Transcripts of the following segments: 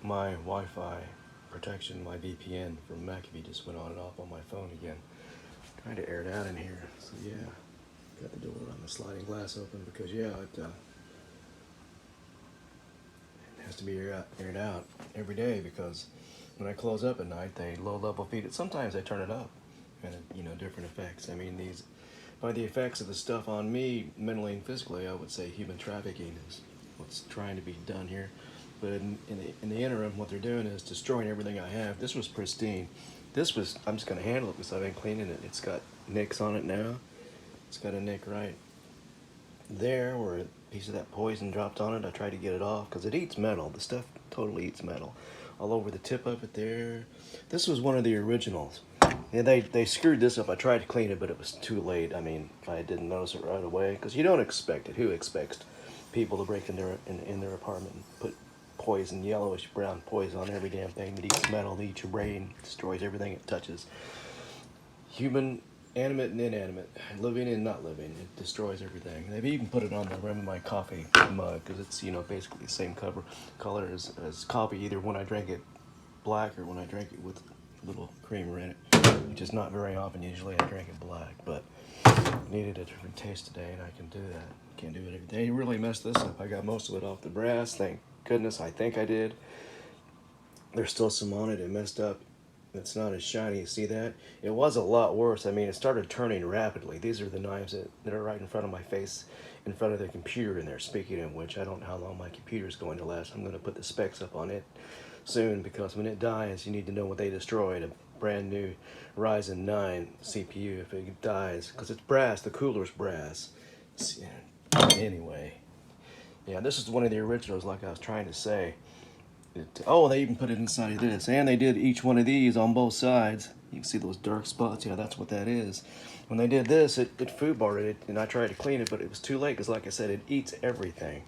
My Wi-Fi protection, my VPN from McAfee just went on and off on my phone again. Trying to air it out in here. So yeah, got the door on the sliding glass open because yeah, it has to be aired out every day because when I close up at night, they low level feed it. Sometimes I turn it up, and different effects. I mean, these by the effects of the stuff on me, mentally and physically, I would say human trafficking is what's trying to be done here. But in the interim, what they're doing is destroying everything I have. This was pristine. This was, I'm just going to handle it because I've been cleaning it. It's got nicks on it now. It's got a nick right there where a piece of that poison dropped on it. I tried to get it off because it eats metal. The stuff totally eats metal. All over the tip of it there. This was one of the originals. Yeah, they screwed this up. I tried to clean it, but it was too late. I mean, I didn't notice it right away because you don't expect it. Who expects people to break in their apartment and put poison, yellowish brown poison on every damn thing that eats metal, that eats your brain, destroys everything it touches. Human, animate and inanimate, living and not living. It destroys everything. They've even put it on the rim of my coffee mug because it's basically the same color as coffee. Either when I drank it black or when I drank it with a little creamer in it, which is not very often. Usually I drink it black, but I needed a different taste today, and I can do that. Can't do it every day. Really messed this up. I got most of it off the brass. Thank goodness. I think I did. There's still some on it. It messed up. It's not as shiny. You see that? It was a lot worse. I mean, it started turning rapidly. These are the knives that are right in front of my face, in front of the computer in there. Speaking of which, I don't know how long my computer is going to last. I'm going to put the specs up on it soon because when it dies, you need to know what they destroyed. A brand new Ryzen 9 CPU. If it dies, because it's brass, the cooler's brass. Anyway, yeah, this is one of the originals, like I was trying to say. Oh, they even put it inside of this. And they did each one of these on both sides. You can see those dark spots. Yeah, that's what that is. When they did this, it food barred it, and I tried to clean it, but it was too late because, like I said, it eats everything.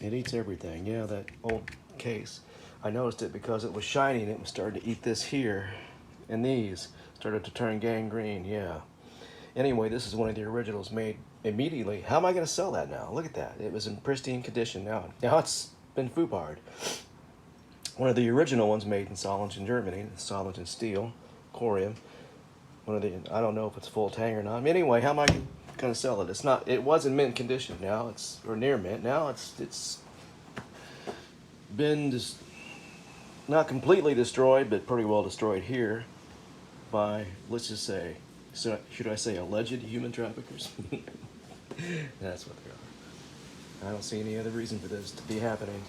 It eats everything. Yeah, that old case. I noticed it because it was shiny, and it was starting to eat this here. And these started to turn gangrene. Yeah. Anyway, this is one of the originals made immediately. How am I going to sell that now? Look at that. It was in pristine condition. Now it's been foobarred. One of the original ones made in Solingen, Germany, Solingen steel, corium. One of the, I don't know if it's full tang or not. Anyway, how am I going to sell it? It's not. It was in mint condition. Now it's, or near mint. Now it's been just not completely destroyed, but pretty well destroyed here by, let's just say, so should I say alleged human traffickers? That's what they are. I don't see any other reason for this to be happening.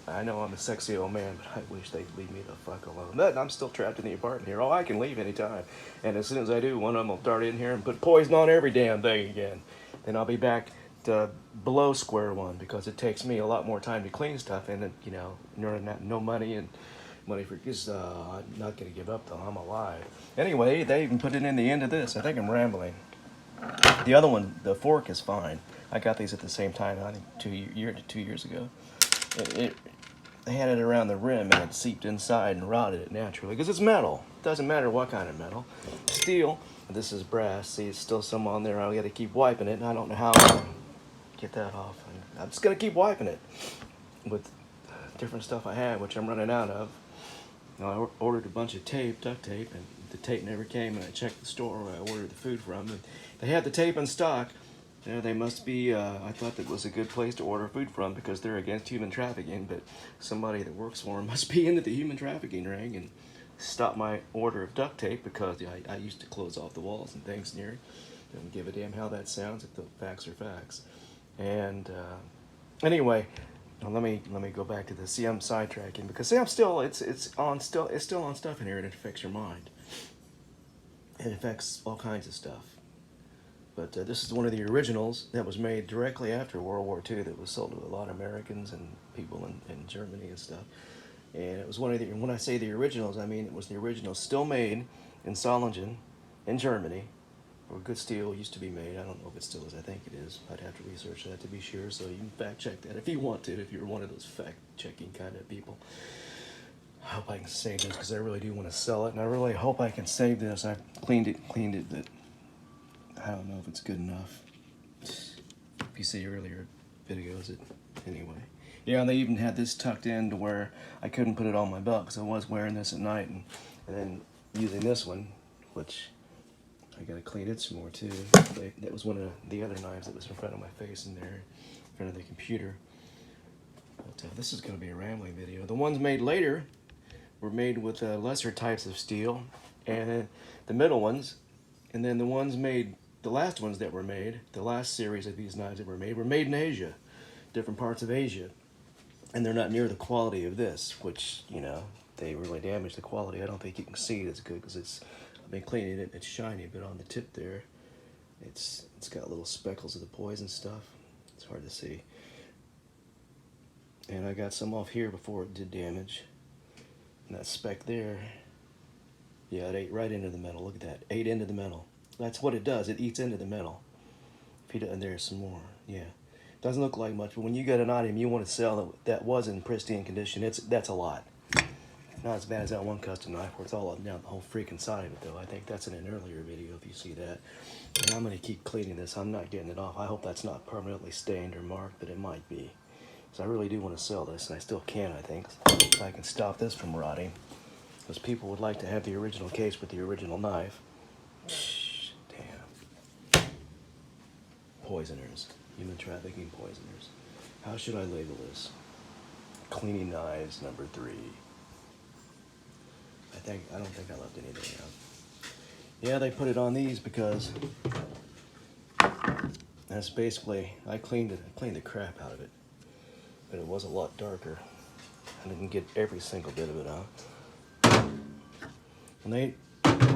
I know I'm a sexy old man, but I wish they'd leave me the fuck alone. But I'm still trapped in the apartment here. Oh, I can leave anytime. And as soon as I do, one of them will dart in here and put poison on every damn thing again. Then I'll be back to below square one because it takes me a lot more time to clean stuff and, no money and money for, because I'm not going to give up though. I'm alive. Anyway, they even put it in the end of this. I think I'm rambling. The other one, the fork is fine. I got these at the same time, I think 2 years ago. They had it around the rim and it seeped inside and rotted it naturally because it's metal. It doesn't matter what kind of metal. Steel. This is brass. See, it's still some on there. I got to keep wiping it, and I don't know how to get that off. I'm just gonna keep wiping it with different stuff I had, which I'm running out of. I ordered a bunch of tape, duct tape, and the tape never came. And I checked the store where I ordered the food from, and they had the tape in stock. They must be, I thought that was a good place to order food from because they're against human trafficking, but somebody that works for them must be into the human trafficking ring and stopped my order of duct tape because I used to close off the walls and things near it. Don't give a damn how that sounds if the facts are facts. And anyway, let me go back to this. See, I'm sidetracking because see, it's still on stuff in here, and it affects your mind. It affects all kinds of stuff. But this is one of the originals that was made directly after World War II that was sold to a lot of Americans and people in Germany and stuff. And it was one of the, and when I say the originals, I mean it was the original still made in Solingen, in Germany, where good steel used to be made. I don't know if it still is. I think it is. I'd have to research that to be sure, so you can fact check that if you want to, if you're one of those fact checking kind of people. I hope I can save this because I really do want to sell it, and I really hope I can save this. I've cleaned it, but I don't know if it's good enough. If you see earlier videos, anyway. Yeah, they even had this tucked in to where I couldn't put it on my belt because I was wearing this at night, and then using this one, which I gotta clean it some more too. That was one of the other knives that was in front of my face in there, in front of the computer. But this is gonna be a rambling video. The ones made later were made with lesser types of steel, and the middle ones, and then the ones made, the last ones that were made, the last series of these knives that were made in Asia, different parts of Asia, and they're not near the quality of this, which, you know, they really damage the quality. I don't think you can see it as good because it's, I've been cleaning it, it's shiny, but on the tip there, it's got little speckles of the poison stuff. It's hard to see. And I got some off here before it did damage. And that speck there, yeah, it ate right into the metal. Look at that, ate into the metal. That's what it does, it eats into the metal. And there's some more, yeah. Doesn't look like much, but when you get an item you want to sell that was in pristine condition, that's a lot. Not as bad as that one custom knife where it's all down the whole freaking side of it though. I think that's in an earlier video if you see that. And I'm going to keep cleaning this. I'm not getting it off. I hope that's not permanently stained or marked, but it might be. So I really do want to sell this, and I still can, I think, if I can stop this from rotting. Because people would like to have the original case with the original knife. Damn. Poisoners. Human trafficking poisoners. How should I label this? Cleaning knives #3. I don't think I left anything out. Yeah, they put it on these because that's basically, I cleaned the crap out of it, but it was a lot darker. I didn't get every single bit of it out. And they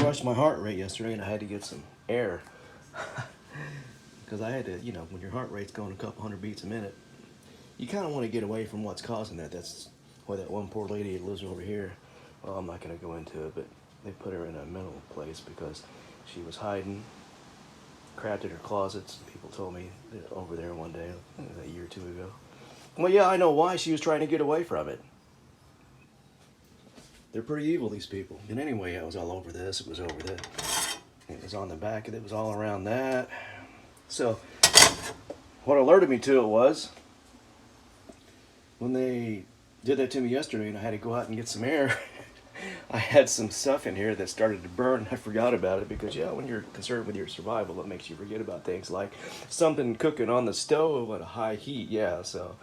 rushed my heart rate yesterday, and I had to get some air. Because I had to, you know, when your heart rate's going a couple hundred beats a minute, you kind of want to get away from what's causing that. That's why that one poor lady that lives over here, well, I'm not going to go into it, but they put her in a mental place because she was hiding, crapped in her closets. People told me over there one day, a year or two ago. Well, yeah, I know why. She was trying to get away from it. They're pretty evil, these people. And anyway, I was all over this. It was over there. It was on the back. It was all around that. So, what alerted me to it was when they did that to me yesterday and I had to go out and get some air, I had some stuff in here that started to burn, and I forgot about it because, yeah, when you're concerned with your survival, it makes you forget about things like something cooking on the stove at a high heat, yeah, so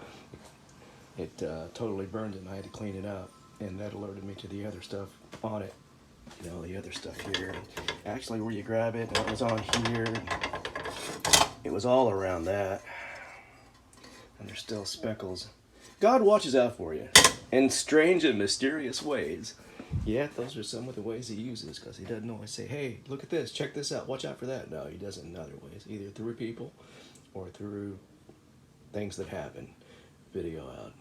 it totally burned it, and I had to clean it out, and that alerted me to the other stuff on it, you know, the other stuff here. Actually, where you grab it, it was on here, it was all around that, and there's still speckles. God watches out for you in strange and mysterious ways. Yeah, those are some of the ways he uses, because he doesn't always say, hey, look at this, check this out, watch out for that. No, he does it in other ways, either through people or through things that happen. Video out.